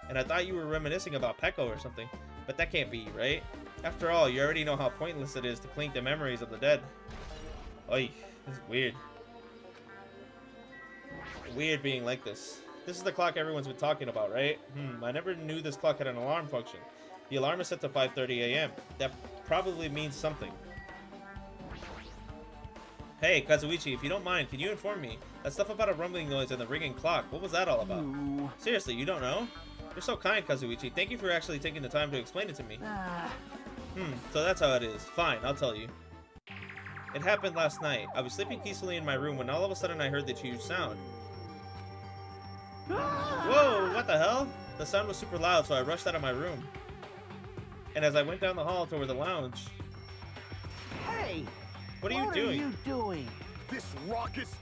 And I thought you were reminiscing about Peko or something. But that can't be, right? After all, you already know how pointless it is to cling to memories of the dead. Oy, this is weird. Weird being like this. This is the clock everyone's been talking about, right? I never knew this clock had an alarm function. The alarm is set to 5:30 a.m. That probably means something. Hey, Kazuichi, if you don't mind, can you inform me? That stuff about a rumbling noise and the ringing clock, what was that all about? Ooh. Seriously, you don't know? You're so kind, Kazuichi. Thank you for actually taking the time to explain it to me. So that's how it is. Fine, I'll tell you. It happened last night. I was sleeping peacefully in my room when all of a sudden I heard this huge sound. Whoa, what the hell? The sound was super loud, so I rushed out of my room. And as I went down the hall toward the lounge... Hey! What are you doing? What are you doing? This raucous...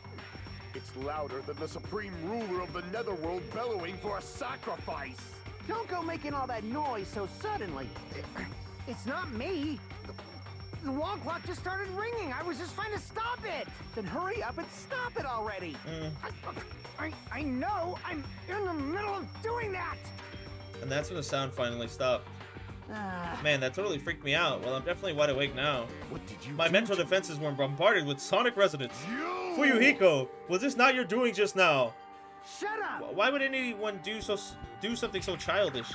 It's louder than the supreme ruler of the netherworld bellowing for a sacrifice. Don't go making all that noise so suddenly. It's not me. The wall clock just started ringing. I was just trying to stop it. Then hurry up and stop it already. I know. I'm in the middle of doing that. And that's when the sound finally stopped. Man, that totally freaked me out. Well, I'm definitely wide awake now. What did you My do mental to- defenses were bombarded with sonic resonance. You! Fuyuhiko, was this not your doing just now? Shut up! Why would anyone do something so childish?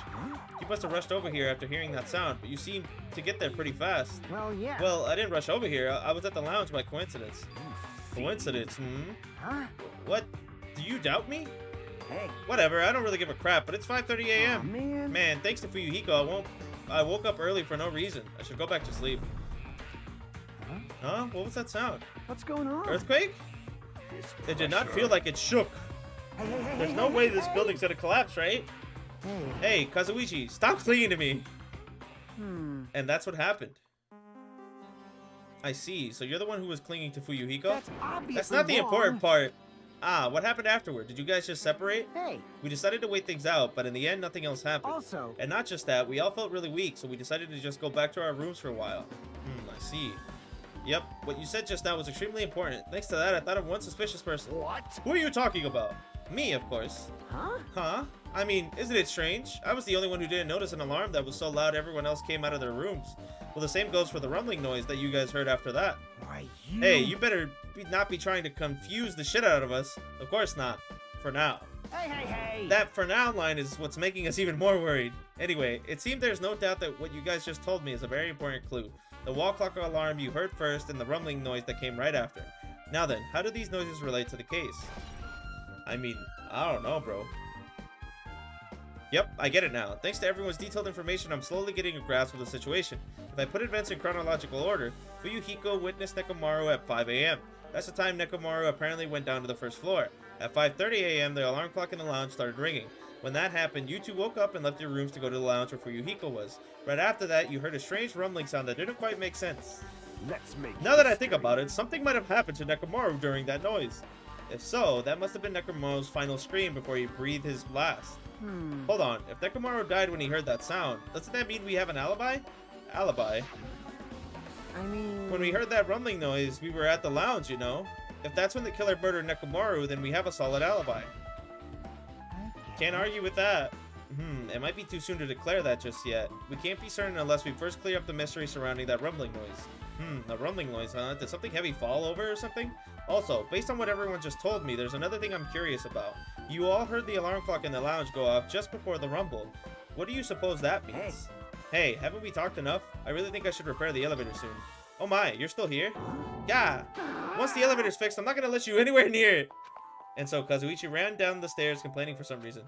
You must have rushed over here after hearing that sound, but you seem to get there pretty fast. Well, yeah. Well, I didn't rush over here. I was at the lounge by coincidence. Coincidence, Huh? What? Do you doubt me? Hey. Whatever, I don't really give a crap, but it's 5:30 Aw, a.m. man. Man, thanks to Fuyuhiko, I woke up early for no reason. I should go back to sleep. Huh? What was that sound? What's going on? Earthquake? It did not feel like it shook. There's no way this building's gonna collapse, right? Hey, Kazuichi, stop clinging to me. And that's what happened. I see. So you're the one who was clinging to Fuyuhiko? That's not the important part. Ah, what happened afterward? Did you guys just separate? Hey. We decided to wait things out, but in the end, nothing else happened. Also. And not just that, we all felt really weak, so we decided to just go back to our rooms for a while. I see. Yep, what you said just now was extremely important. Thanks to that, I thought of one suspicious person. What? Who are you talking about? Me, of course. Huh? Huh? I mean, isn't it strange? I was the only one who didn't notice an alarm that was so loud everyone else came out of their rooms. Well, the same goes for the rumbling noise that you guys heard after that. Why, you... Hey, you better not be trying to confuse the shit out of us. Of course not. For now. Hey! That for now line is what's making us even more worried. Anyway, it seemed there's no doubt that what you guys just told me is a very important clue. The wall clock alarm you heard first and the rumbling noise that came right after. Now then, how do these noises relate to the case? I mean, I don't know, bro. Yep, I get it now. Thanks to everyone's detailed information, I'm slowly getting a grasp of the situation. If I put events in chronological order, Fuyuhiko witnessed Nekomaru at 5 a.m. That's the time Nekomaru apparently went down to the first floor. At 5:30 a.m., the alarm clock in the lounge started ringing. When that happened, you two woke up and left your rooms to go to the lounge where Fuyuhiko was. Right after that, you heard a strange rumbling sound that didn't quite make sense. Now that I think about it, something might have happened to Nekomaru during that noise. If so, that must have been Nekomaru's final scream before he breathed his last. Hold on, if Nekomaru died when he heard that sound, doesn't that mean we have an alibi? Alibi? I mean... When we heard that rumbling noise, we were at the lounge, you know? If that's when the killer murdered Nekomaru, then we have a solid alibi. Can't argue with that. It might be too soon to declare that just yet. We can't be certain unless we first clear up the mystery surrounding that rumbling noise. A rumbling noise, huh? Did something heavy fall over or something? Also, based on what everyone just told me, there's another thing I'm curious about. You all heard the alarm clock in the lounge go off just before the rumble. What do you suppose that means? Hey, haven't we talked enough? I really think I should repair the elevator soon. Oh my, you're still here? Yeah! Once the elevator's fixed, I'm not gonna let you anywhere near it! And so Kazuichi ran down the stairs complaining for some reason.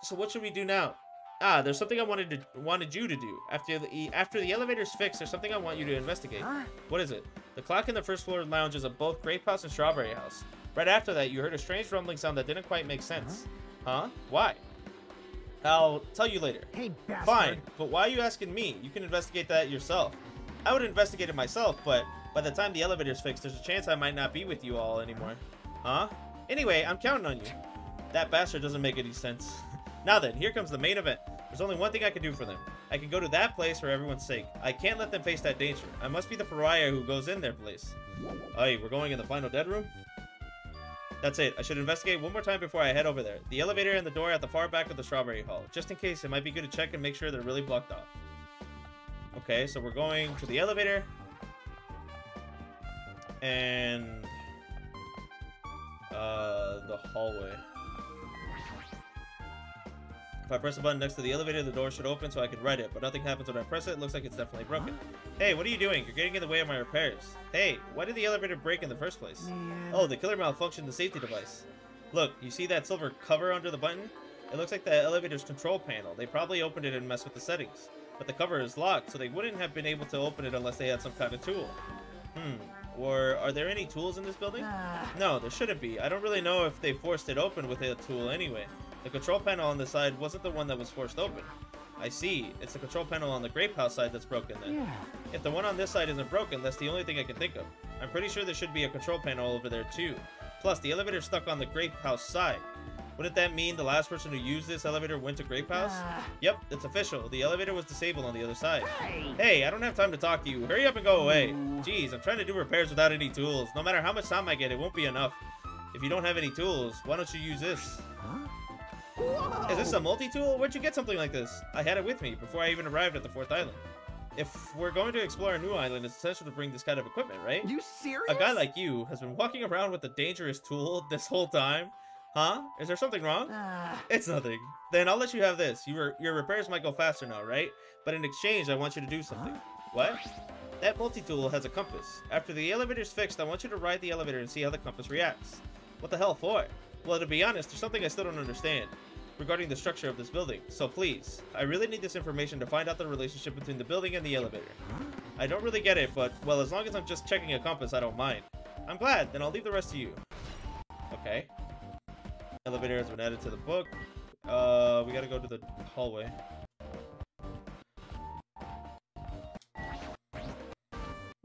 So what should we do now? Ah, there's something I wanted you to do. After the elevator's fixed, there's something I want you to investigate. What is it? The clock in the first floor lounges of both Grape House and Strawberry House. Right after that, you heard a strange rumbling sound that didn't quite make sense. Huh? Why? I'll tell you later. Hey, bastard. Fine, but why are you asking me? You can investigate that yourself. I would investigate it myself, but by the time the elevator's fixed, there's a chance I might not be with you all anymore. Huh? Anyway, I'm counting on you. That bastard doesn't make any sense. Now then, here comes the main event. There's only one thing I can do for them. I can go to that place for everyone's sake. I can't let them face that danger. I must be the pariah who goes in their place. Hey, we're going in the final dead room? That's it. I should investigate one more time before I head over there. The elevator and the door at the far back of the Strawberry Hall. Just in case, it might be good to check and make sure they're really blocked off. Okay, so we're going to the elevator. And... the hallway. If I press the button next to the elevator, the door should open so I can ride it, but nothing happens when I press it. It looks like it's definitely broken. Hey, what are you doing? You're getting in the way of my repairs. Hey, why did the elevator break in the first place? Oh, the killer malfunctioned the safety device. Look, you see that silver cover under the button? It looks like the elevator's control panel. They probably opened it and messed with the settings. But the cover is locked, so they wouldn't have been able to open it unless they had some kind of tool. Or are there any tools in this building? No, there shouldn't be. I don't really know if they forced it open with a tool anyway. The control panel on the side wasn't the one that was forced open. I see. It's the control panel on the Grape House side that's broken then. If the one on this side isn't broken, that's the only thing I can think of. I'm pretty sure there should be a control panel over there too. Plus, the elevator's stuck on the Grape House side. Wouldn't that mean the last person who used this elevator went to Grape House? Yep, it's official. The elevator was disabled on the other side. Hey, I don't have time to talk to you. Hurry up and go away. Jeez, I'm trying to do repairs without any tools. No matter how much time I get, it won't be enough. If you don't have any tools, why don't you use this? Is this a multi-tool? Where'd you get something like this? I had it with me before I even arrived at the 4th island. If we're going to explore a new island, it's essential to bring this kind of equipment, right? You serious? A guy like you has been walking around with a dangerous tool this whole time? Huh? Is there something wrong? It's nothing. Then I'll let you have this. Your repairs might go faster now, right? But in exchange, I want you to do something. What? That multi-tool has a compass. After the elevator's fixed, I want you to ride the elevator and see how the compass reacts. What the hell for? Well, to be honest, there's something I still don't understand regarding the structure of this building. So please, I really need this information to find out the relationship between the building and the elevator. I don't really get it, but, well, as long as I'm just checking a compass, I don't mind. I'm glad, then I'll leave the rest to you. Okay. Elevator has been added to the book. We gotta go to the hallway.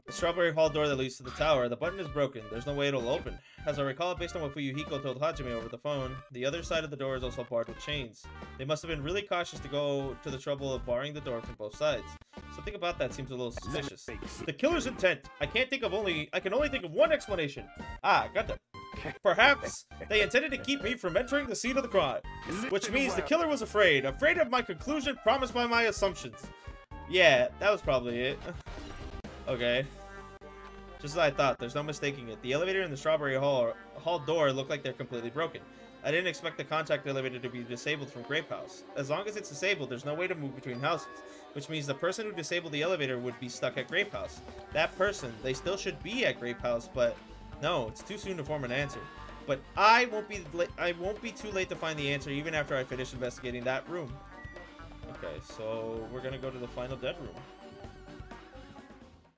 The strawberry hall door that leads to the tower. The button is broken. There's no way it'll open. As I recall, based on what Fuyuhiko told Hajime over the phone, the other side of the door is also barred with chains. They must have been really cautious to go to the trouble of barring the door from both sides. Something about that seems a little suspicious. The killer's intent. I can only think of one explanation. Ah, got them. Perhaps they intended to keep me from entering the scene of the crime. Which means the killer was afraid of my conclusion promised by my assumptions. Yeah, that was probably it. Okay. Just as I thought, there's no mistaking it. The elevator and the strawberry hall door look like they're completely broken. I didn't expect the contact elevator to be disabled from Grape House. As long as it's disabled, there's no way to move between houses. Which means the person who disabled the elevator would be stuck at Grape House. That person, they still should be at Grape House, but no, it's too soon to form an answer. But I won't be too late to find the answer even after I finish investigating that room. Okay, so we're gonna go to the final dead room.